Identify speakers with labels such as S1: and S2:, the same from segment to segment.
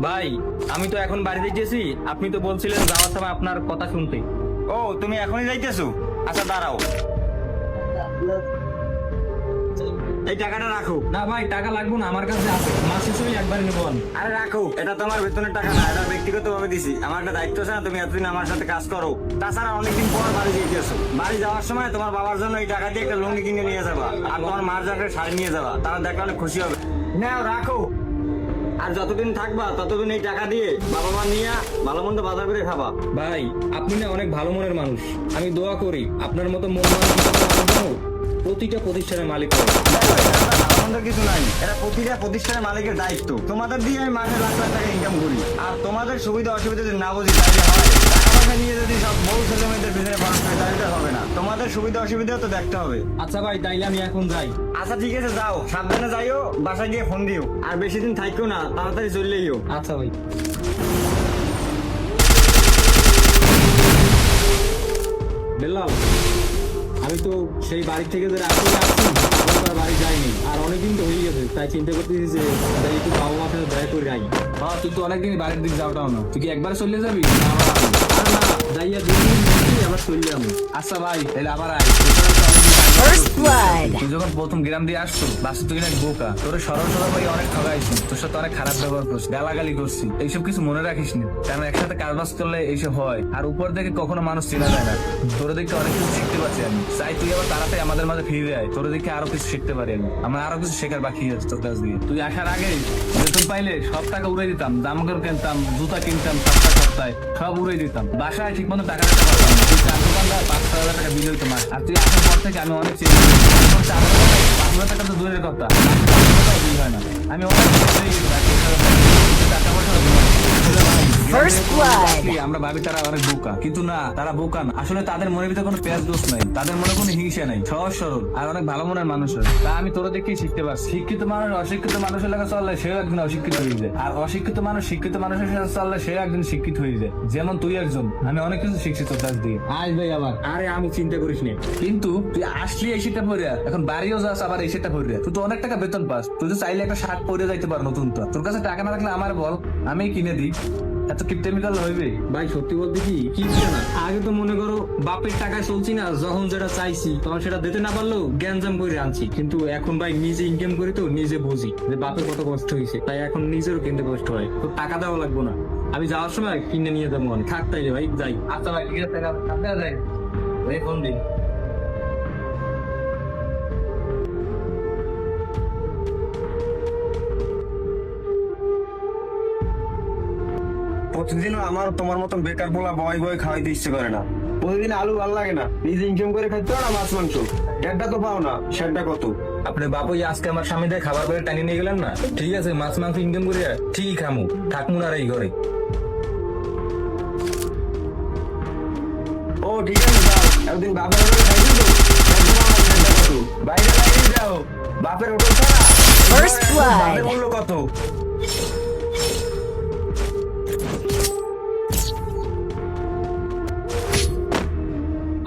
S1: ভাই, আমি তো এখন বাড়ি যাইতেছি। আপনি তো বলছিলেন যাওয়ার সময় আপনার কথা শুনতে।
S2: ও, তুমি এখনই যাইতেছো? আচ্ছা দাঁড়াও, এই টাকাটা রাখো।
S1: না ভাই, টাকা লাগবে না, আমার কাছে আছে। মাস শেষে একবার নেবো আমি।
S2: আরে রাখো, এটা তোমার বেতনের টাকা না, এটা ব্যক্তিগত ভাবে দিছি। আমার একটা দায়িত্ব আছে না, তুমি এতদিন আমার সাথে কাজ করো। তাছাড়া অনেকদিন পর বাড়ি যাইতেছো। বাড়ি যাওয়ার সময় তোমার বাবার জন্য এই টাকা দিয়ে একটা লুঙ্গি কিনে নিয়ে যাবা, আর তোমার মার জন্য একটা শাড়ি নিয়ে যাবা। তারা দেখলে অনেক খুশি হবে। নাও রাখো, আর যতদিন থাকবা ততদিন এই টাকা দিয়ে বাবা মা নিয়ে ভালো মন্দ বাজার করে খাবা।
S1: ভাই, আপনি না অনেক ভালো মনের মানুষ। আমি দোয়া করি আপনার মতো মন মানুষ প্রতিটা প্রতিষ্ঠানের মালিক হবে।
S2: ভালো কিছু নাই, এটা প্রতিটা প্রতিষ্ঠানের মালিকের দায়িত্ব। তোমাদের দিয়ে আমি মাসে লাখ লাখ টাকা ইনকাম করি, আর তোমাদের সুবিধা অসুবিধা যদি না বুঝি তাহলে হয়। টাকা পয়সা নিয়ে যদি সব বউ ছেলে মেয়েদের পিছনে খরচ করে তাহলে হবে না। তোমাদের সুবিধা অসুবিধাও তো দেখতে হবে।
S1: আচ্ছা ভাই, তাইলে আমি এখন যাই।
S2: আচ্ছা ঠিক আছে, যাও, সাবধানে যাইও, বাসায় গিয়ে ফোন দিও। আর বেশি দিন থাকো না, তাড়াতাড়ি চললেইও।
S1: আচ্ছা ভাই। বেলাল, আমি তো সেই বাড়ি থেকে যে রাখতে আসছি, এখন তো আর বাড়ি যাইনি। আর অনেকদিন তো হয়ে গেছে, তাই চিন্তা করতেছি যে তাই একটু বাবা মার সাথে দেখা করে যাই। হ্যাঁ, তুই তো অনেকদিন বাড়ির দিকে যাওয়াটাও না। তুই কি একবার চলে যাবি? না, আর না, যাইয়া 2 দিন থাকি, আবার চলে যাবো। আচ্ছা ভাই, তাহলে আবার আয়।
S3: First blood.
S1: তুই যখন প্রথম গ্রাম দিয়ে আসছো, বাসে তুই অনেক বোকা। তোর সরল সরল ভাই অনেক ঠগাইছি, তোর সাথে অনেক খারাপ ব্যবহার করছি, গালাগালি করছি। এইসব কিছু মনে রাখিস না, কারণ একসাথে কাজবাজ করলে এইসব হয়। আর উপর থেকে কখনো মানুষ চেনা যায় না। তোর দেখে অনেক কিছু শিখতে পারছি আমি। চাই তুই আবার তাড়াতাড়ি আমাদের মাঝে ফিরে আয়। তোর দেখে আরো কিছু শিখতে পারি আমি। আমার আরো কিছু শেখার বাকি আছে তোর কাছ দিয়ে। তুই আসার আগে বেতন পাইলে সব টাকা উড়াই দিতাম। জামাকাপড় কিনতাম, জুতা কিনতাম, সপ্তাহে সব উড়াই দিতাম। বাসায় ঠিক মতো টাকা দিতে পারতাম না। তুই 4 দোকানদার 5,000 টাকা বিল হইতো মাস। আর তুই আসার পর থেকে আমি অনেক চেঞ্জ। 5,000 টাকা তো দূরের কথা, বিল হয় না। আমি অনেক টাকা পয়সা
S3: First blood.
S1: আমরা ভাবি তারা অনেক বোকা, কিন্তু না, তারা বোকা না। আসলে তাদের মনের ভিতরে কোনো পেঁয়াজ দোষ নাই, তাদের মনে কোনো হিংসা নাই, সহজ সরল আর অনেক ভালো মনের মানুষ। তা আমি তোরা দেখেই শিখতে পারছি। শিক্ষিত মানুষ অশিক্ষিত মানুষের লাগে চললে সেও একদিন অশিক্ষিত হয়ে যায়, আর অশিক্ষিত মানুষ শিক্ষিত মানুষের সাথে চললে সেও একদিন শিক্ষিত হয়ে যায়। যেমন তুই একজন, আমি অনেক কিছু শিখছি তোর কাছ দিয়ে। আজ ভাই আবার, আরে আমি চিন্তা করিস নি। কিন্তু তুই আসলি এই সেটা পরে, এখন বাড়িও যাস আবার এই সেটা পরে। তুই তো অনেক টাকা বেতন পাস, তুই তো চাইলে একটা শার্ট পরে যাইতে পার নতুন। তো তোর কাছে টাকা না থাকলে আমার বল, আমি কিনে দিই। এত কিপটেমিক্যাল হইবে? ভাই সত্যি বলতে কি না, আগে তো মনে করো বাপের টাকায় চলছি না। যখন যেটা চাইছি তখন সেটা দিতে না পারলেও গ্যাঞ্জাম করে আনছি। কিন্তু এখন ভাই নিজে ইনকাম করি তো নিজে বুঝি যে বাপের কত কষ্ট হয়েছে। তাই এখন নিজেরও কিনতে কষ্ট হয়, তো টাকা দেওয়া লাগবো না। আমি যাওয়ার সময় কিনে নিয়ে যাবো। অনেক থাক তাইলে ভাই, যাই। আচ্ছা ভাই, ঠিক আছে, যাই ভাই, ফোন দিই।
S2: প্রতিদিন আমার তোমার মতন বেকার পোলা বয় বয় খাওয়াইতে ইচ্ছে করে না। প্রতিদিন আলু ভালো লাগে না, নিজে ইনকাম করে খাইতে না, মাছ মাংস একটা তো পাও না, সেটা কত?
S1: আপনি বাপুই আজকে আমার স্বামী দিয়ে খাবার করে টানিয়ে নিয়ে গেলেন না। ঠিক আছে, মাছ মাংস ইনকাম করি, ঠিকই খামু, থাকমু না আর এই ঘরে।
S2: ও ঠিক আছে, যাও, একদিন বাপের হোটেলে খাইতে তো, বাইরে বাইরে যাও, বাপের হোটেল ছাড়া
S3: First blood.
S2: বাপের মূল্য কত?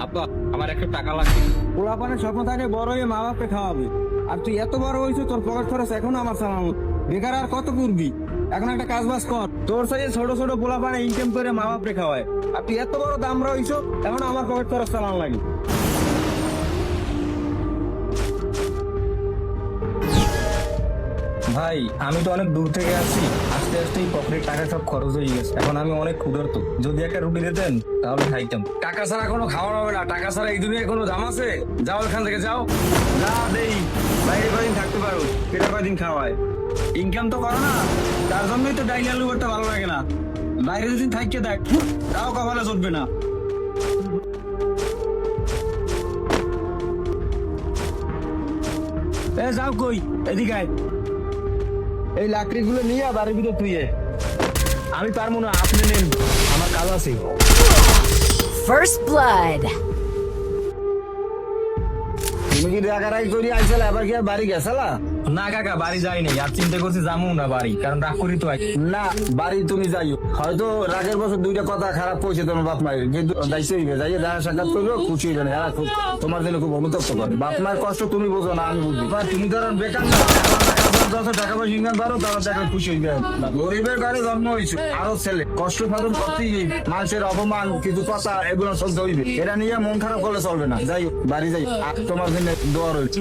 S1: আব্বা, আমার একটা টাকা লাগবে।
S4: পোলাপানের স্বপ্ন থাকে বড় হয়ে মা বাপকে খাওয়াবে, আর তুই এত বড় হয়েছিস, তোর পকেট খরচ এখনো আমার চালানো। বেকার আর কত করবি? এখন একটা কাজ বাজ কর। তোর সাথে ছোট ছোট পোলাপানে ইনকাম করে মা বাপকে খাওয়ায়, আর তুই এত বড় দাম রয়েছ, এখন আমার পকেট খরচ চালানো লাগে।
S1: ভাই, আমি তো অনেক দূর থেকে আসছি, আস্তে আস্তে পকেটের টাকা সব খরচ হয়ে গেছে। এখন আমি অনেক ক্ষুধার্ত, যদি একটা রুটি দিতেন তাহলে খাইতাম।
S4: টাকা ছাড়া কোনো খাওয়া হবে না, টাকা ছাড়া এই দুনিয়ায় কোনো দাম আছে? যাও এখান থেকে, যাও।
S2: না দেই, বাইরে কদিন থাকতে পারো, পেটে কদিন খাওয়ায়।
S4: ইনকাম তো করো না, তার জন্যই তো ডাইলি আলু ভর্তা ভালো লাগে না। বাইরে যদি থাকতে দেখ, তাও কপালে চলবে না। এ যাও কই, এদিকে আয়। এই লাকড়িগুলো নিয়ে বাড়ির ভিতর তুইয়ে।
S1: আমি পারবো না, আপনি নেন, আমার কাজ আছে।
S3: First blood.
S2: তুমি কি রাগারাই করি আইসালা, এবার কি আর বাড়ি গেছালা?
S1: না কাকা, বাড়ি যাই নাই, আর চিন্তা করছি যাবো না বাড়ি, কারণ রাগ করি তো।
S2: না, বাড়ি তুমি যাইও। হয়তো রাগের বছর দুইটা কথা খারাপ কইছে তোমার বাপ মায়ের, কিন্তু দায়িত্ব হইবে, যাইয়ে দেখা সাক্ষাৎ করবে, খুশি হইবে না। এরা খুব তোমার জন্য খুব অনুতপ্ত করে। বাপ মায়ের কষ্ট তুমি বোঝো না, আমি বুঝি। তুমি ধরো বেকার না,
S4: যত টাকা পয়সা ইনকাম পারো তারা টাকা খুশি হইবে। গরিবের ঘরে জন্ম হয়েছে, আরো ছেলে কষ্ট সাধন করতেই মানুষের অপমান কিছু কথা এগুলো চলতে হইবে। এটা নিয়ে মন খারাপ করলে চলবে না। যাই হোক, বাড়ি যাই, আর তোমার জন্য দোয়া রয়েছে।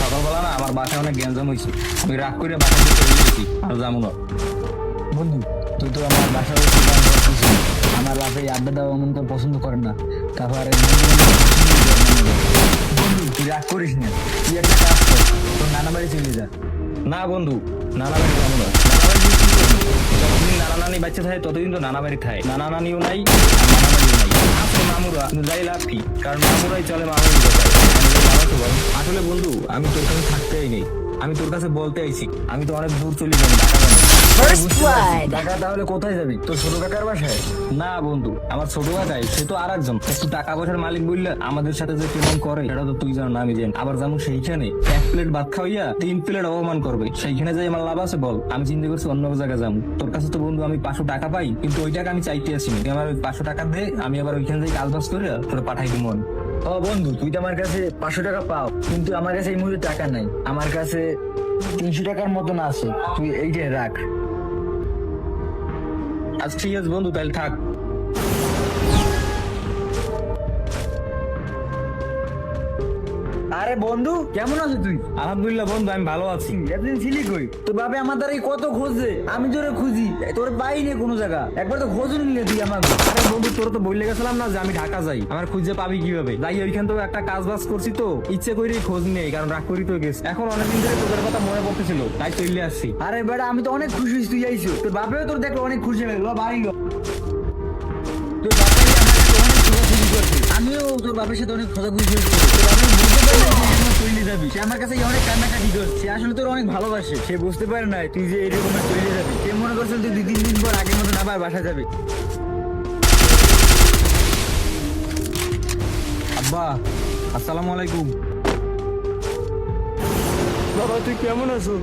S1: সকালবেলা না আমার বাসায় অনেক গ্যাঞ্জাম হয়েছে, আমি রাগ করে বাসায় দিয়ে চলে গেছি আর যাবো না।
S5: বন্ধু তুই তো আমার বাসায় বসে গান করতেছিস। আমার বাপে আড্ডা দেওয়া এমন তোর পছন্দ করে না। তারপরে বন্ধু তুই রাগ করিস না, তুই একটা কাজ কর, তোর নানা বাড়ি চলে যা।
S1: না বন্ধু, নানা বাড়ি যাবো না। নানা বাড়ি গিয়ে কি করবো? যতদিন নানা নানি বাচ্চা থাকে ততদিন তো নানা বাড়ি খায়। নানা নানিও নাই আর নানা বাড়িও নাই, আছে মামুরা, কিন্তু যাই লাভ কি, কারণ মামুরাই চলে মামুর কথায়। আসলে বন্ধু আমি তোর কাছে থাকতেই নেই, আমি তোর কাছে বলতে আইছি আমি তো অনেক দূর চলে যাবো ঢাকা যাবো।
S3: First blood.
S5: টাকা তাহলে কোথায় যাবি? তোর ছোট কাকার বাসায়?
S1: না বন্ধু, আমার ছোট ভাই সে তো আর একজন একটু টাকা পয়সার মালিক বললে আমাদের সাথে যে কেমন করে সেটা তো তুই জানো না আমি জানি। আবার যেমন সেইখানে 1 প্লেট ভাত খাওয়াইয়া 3 প্লেট অপমান করবে, সেইখানে যাই আমার লাভ আছে বল? আমি চিন্তা করছি অন্য জায়গায় যাবো। তোর কাছে তো বন্ধু আমি 500 টাকা পাই, কিন্তু ওই টাকা আমি চাইতে আসি না। তুই আমার ওই 500 টাকা দে, আমি আবার ওইখানে যাই কাজ বাজ করে তোর পাঠাই দিব।
S5: ও বন্ধু তুই তো আমার কাছে 500 টাকা পাও, কিন্তু আমার কাছে এই মুহূর্তে টাকা নাই। আমার কাছে 300 টাকার মতন আছে, তুই এইটাই রাখ।
S1: আচ্ছা ঠিক আছে বন্ধু, তাহলে থাক।
S5: আরে বন্ধু কেমন আছিস তুই?
S1: আলহামদুলিল্লাহ বন্ধু, আমি ভালো আছি।
S5: এতদিন ছিলি কই? তোর বাবা আমার দ্বারা কত খোঁজে, আমি তোরে খুঁজি, তোর পাই নে কোনো জায়গা। একবার তো খোঁজ নিলে তুই আমাকে।
S1: আরে বন্ধু তোর তো বললে গেছিলাম না যে আমি ঢাকা যাই, আমার খুঁজে পাবি কিভাবে? যাই ওইখান তো একটা কাজ বাজ করছি, তো ইচ্ছে করেই খোঁজ নেই, কারণ রাগ করি তো গেছি। এখন অনেকদিন ধরে তোদের কথা মনে পড়তেছিল, তাই চলে আসছি।
S5: আরে বেটা আমি তো অনেক খুশি হয়েছি তুই আইসো। তোর বাপেও তোর দেখলো অনেক খুশি হয়ে গেল, বাড়ি লো। তোর বাপে আমার কাছে অনেক খোঁজাখুঁজি করছে, আমিও তোর বাপের সাথে অনেক খোঁজাখুঁজি করছি। তোর বাপে বুঝতে পারে না যে এরকম চলে যাবি। সে আমার কাছে অনেক কান্নাকাটি করছে, সে আসলে তোর অনেক ভালোবাসে। সে বুঝতে পারে না তুই যে এরকম চলে যাবি। সে মনে করছে তুই 2-3 দিন পর আগের মতন আবার বাসা যাবে।
S1: আব্বা আসসালামু আলাইকুম।
S4: বাবা তুই কেমন আছো?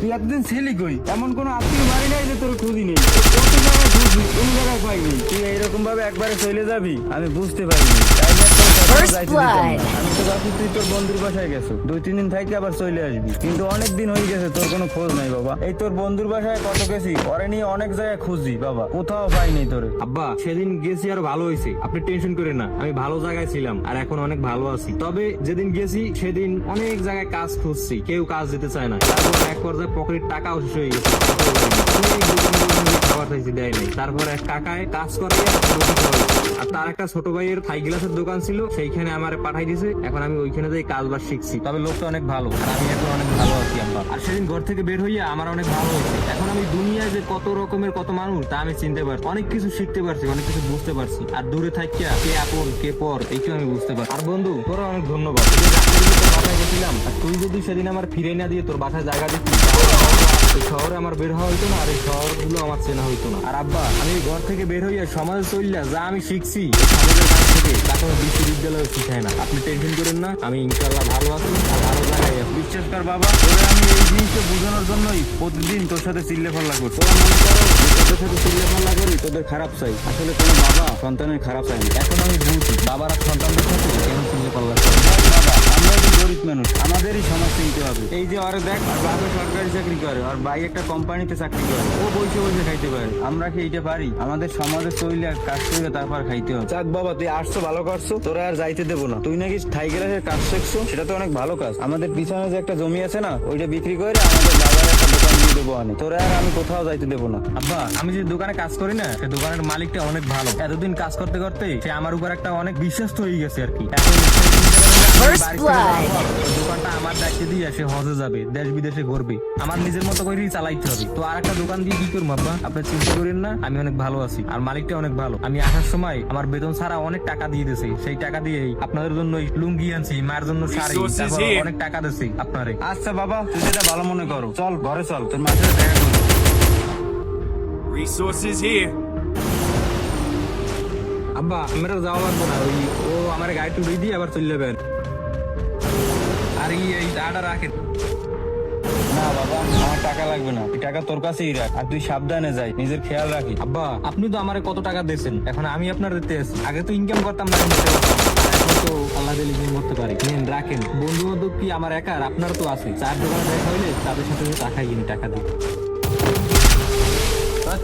S4: তুই এতদিন ছিলি কই? এমন কোনো আত্মীয় বাড়ি নাই যে তোর খুঁজি নেই। কত জায়গায় খুঁজি, কোনো জায়গায় পাইনি। তুই এইরকম ভাবে একবারে চলে যাবি আমি বুঝতে পারিনি। তাই জন্য তোর সাথে
S3: First
S4: যাইতে দিতাম না।
S3: blood.
S4: আমি তো ভাবছি তুই তোর বন্ধুর বাসায় গেছো, 2-3 দিন থাকি আবার চলে আসবি, কিন্তু অনেক দিন হয়ে গেছে তোর কোনো খোঁজ নাই বাবা। এই তোর বন্ধুর বাসায় কত গেছি, ওরে নিয়ে অনেক জায়গায় খুঁজি বাবা, কোথাও পাইনি তোরে।
S1: আব্বা সেদিন গেছি আর ভালো হয়েছে, আপনি টেনশন করেন না, আমি ভালো জায়গায় ছিলাম আর এখন অনেক ভালো আছি। তবে যেদিন গেছি সেদিন অনেক জায়গায় কাজ খুঁজছি, কেউ কাজ দিতে চায় না। তারপর এক পর্যায়ে পকেটের টাকাও শেষ হয়ে গেছে, অনেক দোকানে খাবার চাইছি, দেয় নাই। তারপর এক কাকায় কাজ করে আর তার একটা ছোট ভাইয়ের থাই গ্লাসের দোকান ছিল, সেইখানে আমার পাঠাই দিয়েছে। এখন আমি ওইখানে যাই কাজ বাজ শিখছি। তবে লোকটা অনেক ভালো আর আমি এখন অনেক ভালো আছি আব্বা। আর সেদিন ঘর থেকে বের হইয়া আমার অনেক ভালো হয়েছে। এখন আমি দুনিয়ায় যে কত রকমের কত মানুষ তা আমি চিনতে পারছি, অনেক কিছু শিখতে পারছি, অনেক কিছু বুঝতে পারছি। আর দূরে থাকিয়া কে আপন কে পর এইটা আমি বুঝতে পারছি। আর বন্ধু তোর অনেক ধন্যবাদ, তুই যে রাত্রে তোর বাসায় গেছিলাম, আর তুই যদি সেদিন আমার ফিরে না দিয়ে তোর বাসায় জায়গা দিতি, এই শহরে আমার বের হওয়া হইতো না, আর এই শহরগুলো আমার চেনা হইতো না। আর আব্বা আমি ঘর থেকে বের হইয়া সমাজে চললা যা আমি শিখছি সমাজের কাছ থেকে, তা কোনো বিশ্ববিদ্যালয়ে শিখায় না। আপনি টেনশন করেন না, আমি ইনশাল্লাহ ভালো আছি আর ভালো জায়গায় আছি।
S4: বিশ্বাস কর বাবা, তোরে আমি এই জিনিসটা বোঝানোর জন্যই প্রতিদিন তোর সাথে চিল্লে ফাল্লা করছি। তোরা মনে করো যে তোদের সাথে চিল্লে ফাল্লা করি, তোদের খারাপ চাই, আসলে কোনো বাবা সন্তানের খারাপ চাই না।
S1: এখন আমি বুঝি বাবার আর সন্তানদের সাথে কেন চিনতে পারলাম।
S4: বাবা আমরা তো গরিব মানুষ, আমাদেরই সমাজ চিনতে হবে। এই যে আরে দেখ, আর বাবা সরকারি চাকরি করে, আর ভাই একটা কোম্পানিতে চাকরি করে, ও বসে বসে খাইতে পারে, আমরা কি এইটা পারি? আমাদের সমাজে চইলে কাজ করে তারপর খাইতে হবে। যাক বাবা তুই আসছো ভালো করছো, তোরা আর যাইতে দেবো না। তুই নাকি থাই গ্লাসের কাজ শিখছো, সেটা তো অনেক ভালো কাজ। আমাদের পিছনে যে একটা জমি আছে না, ওইটা বিক্রি করে আমাদের বাবার একটা দোকান দিয়ে দেবো আনে, তোরা আর আমি কোথাও যাইতে দেবো না।
S1: আব্বা আমি যে দোকানে কাজ করি না, সে দোকানের মালিকটা অনেক ভালো। এতদিন কাজ করতে করতে সে আমার উপর একটা অনেক বিশ্বাস্ত হয়ে গেছে আর কি। এখন
S3: First
S1: বাড়ি থেকে
S3: blood.
S1: যাওয়ার পর ওই দোকানটা আমার দায়িত্ব দিয়ে সে হজে যাবে, দেশ বিদেশে ঘুরবে, আমার নিজের মতো করেই চালাইতে হবে। তো আর একটা দোকান দিয়ে কি করবো আব্বা, আপনি চিন্তা করেন না, আমি অনেক ভালো আছি আর মালিকটা অনেক ভালো। আমি আসার সময় আমার বেতন ছাড়া অনেক টাকা দিয়ে দিয়েছে, সেই টাকা দিয়ে আপনাদের জন্য লুঙ্গি আনছি, মায়ের জন্য শাড়ি, তারপর অনেক টাকা দিয়েছি আপনারে।
S4: আচ্ছা বাবা তুই যেটা ভালো মনে করো, চল ঘরে চল, তোর মায়ের সাথে দেখা করবো।
S6: Resources here.
S1: আব্বা আমার যাওয়া লাগবে না, ওই ও আমার গাড়ি টুড়ি দিয়ে আবার চলে যাবেন। আর এই টাকাটা রাখেন।
S4: না বাবা, আমার টাকা লাগবে না, এই টাকা তোর কাছেই রাখ। আর তুই সাবধানে যাই, নিজের খেয়াল রাখি।
S1: আব্বা আপনি তো আমারে কত টাকা দিয়েছেন, এখন আমি আপনার দিতে আছি। আগে তো ইনকাম করতাম না, দিতে পারতাম না। এখন তো আল্লাহ দিলে ইনকাম করতে পারি। নেন রাখেন। বন্ধু বান্ধব কি আমার একার? আপনার তো আছে। চার দোকানে দেখা হইলে তাদের সাথে টাকা কিনি, টাকা দিই।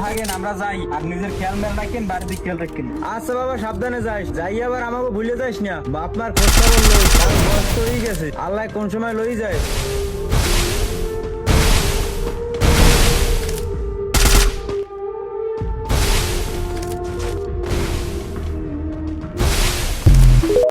S4: থাকেন, আমরা যাই। আর নিজের খেয়াল মেয়াল রাখেন, বাড়ির দিকে খেয়াল রাখেন। আচ্ছা বাবা, সাবধানে যাইস। যাই আবার আমাকে ভুলে যাইস না। বাপ মার খোঁজ খবর লই, বয়স তো হয়ে গেছে, আল্লাহ কোন সময় লই যায়।